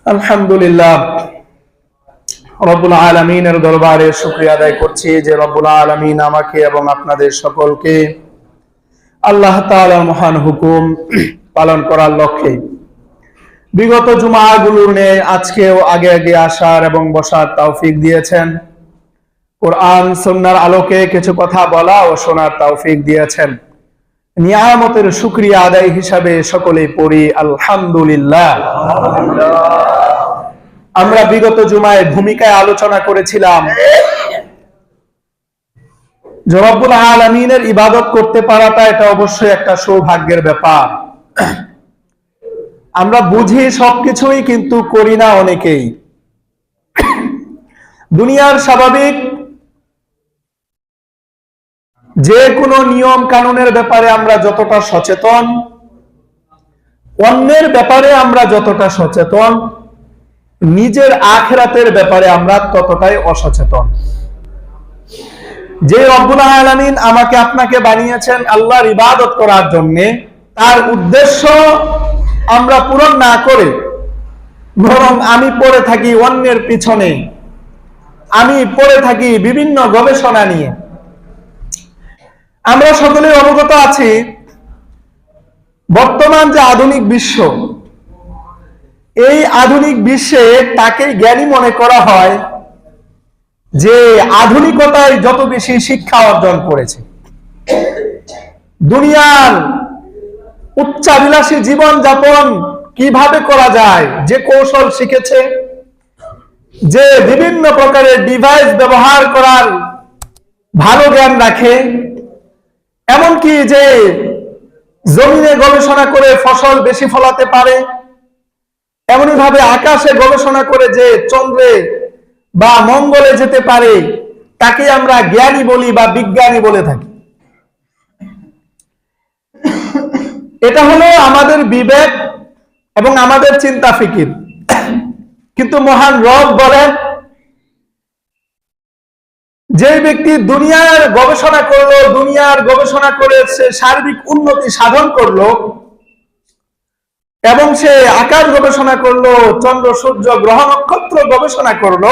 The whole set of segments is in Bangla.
আলহামদুলিল্লাহ রব্বুল আলামিনের দরবারে শুকরিয়া আদায় করছি যে রব্বুল আলামিন আমাকে এবং আপনাদের সকলকে আল্লাহ তাআলার মহান হুকুম পালন করার লক্ষ্যে বিগত জুমাগুলোর নিয়ে আজকেও আগে আগে আসার এবং বসার তৌফিক দিয়েছেন। কোরআন সুন্নাহর আলোকে কিছু কথা বলা ও শোনার তৌফিক দিয়েছেন। নিয়ামতের শুকরিয়া আদায় হিসাবে সকলেই পড়ি আলহামদুলিল্লাহ। আমরা বিগত জুমায় ভূমিকায় আলোচনা করেছিলাম যে রব্বুল আলামিনের ইবাদত করতে পারাটা এটা অবশ্যই একটা সৌভাগ্যের ব্যাপার। আমরা বুঝি সবকিছুই, কিন্তু করি না অনেকেই। দুনিয়ার স্বাভাবিক যে কোনো নিয়ম কানুনের ব্যাপারে আমরা যতটা সচেতন, অন্যের ব্যাপারে আমরা যতটা সচেতন, নিজের আখিরাতের ব্যাপারে আমরা ততটাই অসচেতন। যে রব্বুল আলামিন আমাকে আপনাকে বানিয়েছেন আল্লাহর ইবাদত করার জন্য, তার উদ্দেশ্য আমরা পূরণ না করে বরং আমি পড়ে থাকি অন্যের পিছনে, আমি পড়ে থাকি বিভিন্ন গবেষণা নিয়ে। আমরা সকলে অবগত আছি বর্তমান যে আধুনিক বিশ্ব, এই আধুনিক বিশ্বে তাকে জ্ঞানী মনে করা হয় যে আধুনিকতায় যত বেশি শিক্ষা অর্জন করেছে, দুনিয়ার উচ্চাভিলাষী জীবন যাপন কিভাবে করা যায় যে কৌশল শিখেছে, যে বিভিন্ন প্রকারের ডিভাইস ব্যবহার করার ভালো জ্ঞান রাখে, এমনকি যে জমিনে গবেষণা করে ফসল বেশি ফলাতে পারে, এমনি ভাবে আকাশে গবেষণা করে যে চন্দ্রে বা মঙ্গলে যেতে পারে, তাকে আমরা জ্ঞানী বলি বা বিজ্ঞানী বলে থাকি। এটা হলো আমাদের বিবেক এবং আমাদের চিন্তা ফিকির। কিন্তু মহান রব বলেন, যে ব্যক্তি দুনিয়ার গবেষণা করলো, দুনিয়ার গবেষণা করে সে সার্বিক উন্নতি সাধন করলো এবং সে আকাশ গবেষণা করলো, চন্দ্র সূর্য গ্রহ নক্ষত্র গবেষণা করলো,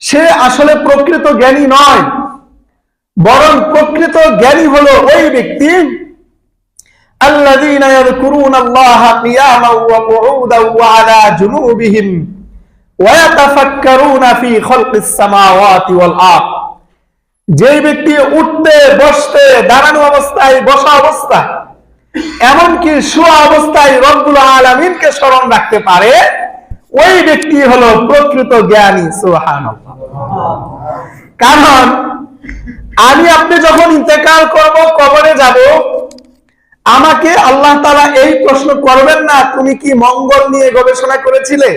সে আসলে প্রকৃত জ্ঞানী নয়, বরং প্রকৃত জ্ঞানী হলো ওই ব্যক্তি আল্লাযীনা ইয়াযকুরুনাল্লাহা কিয়ামান ওয়া কুউদান ওয়া আলা জুনুবিহিম ওয়া ইয়াতাফাক্কারুনা ফি খালকিস সামাওয়াতি ওয়াল আরদ। যে ব্যক্তি উঠতে, বসতে, দাঁড়ানো অবস্থায়, বসা অবস্থায়, এমনকি শোয়া অবস্থায় রব্বুল আলামিনকে স্মরণ রাখতে পারে, ওই ব্যক্তি হলো প্রকৃত জ্ঞানী। সুবহানাল্লাহ। কারণ আমি আপনি যখন ইন্তেকাল করব, কবরে যাব, আমাকে আল্লাহ তাআলা এই প্রশ্ন করবেন না, তুমি কি মঙ্গল নিয়ে গবেষণা করেছিলে,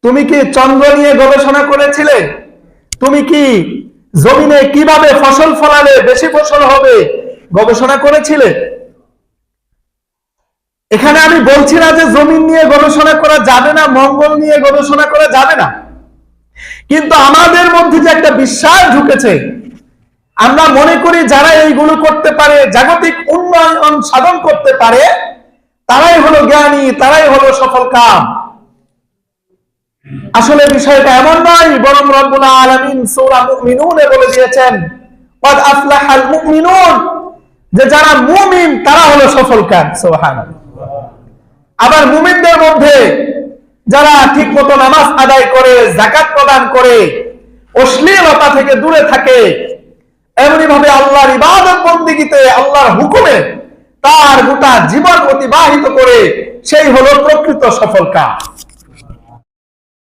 তুমি কি চন্দ্র নিয়ে গবেষণা করেছিলে, তুমি কি জমিনে কিভাবে ফসল ফলালে বেশি ফসল হবে গবেষণা করেছিলে। এখানে আমি বলছি না যে জমিন নিয়ে গবেষণা করা যাবে না, মঙ্গল নিয়ে গবেষণা করা যাবে না, কিন্তু আমাদের মধ্যে যে একটা বিশ্বাস ঢুকেছে, আমরা মনে করি যারা এইগুলো করতে পারে, জাগতিক উন্নয়ন সাধন করতে পারে, তারাই হলো জ্ঞানী, তারাই হলো সফল কাম। আসলে বিষয়টা এমন নয়, বরং রব্বুল আলামিন সূরা মুমিনুনে বলে দিয়েছেন ক্বাদ আফলাহাল মুমিনুন, যে যারা মুমিন তারা হলো সফল কাম। সুবহানাল্লাহ। আবার মুমিনদের মধ্যে যারা ঠিকমতো নামাজ আদায় করে, যাকাত প্রদান করে, অশ্লীলতা থেকে দূরে থাকে, এমনি ভাবে আল্লাহর ইবাদত বন্দেগীতে, আল্লাহর হুকুমে তার গোটা জীবন অতিবাহিত করে, সেই হলো প্রকৃত সফল কাম।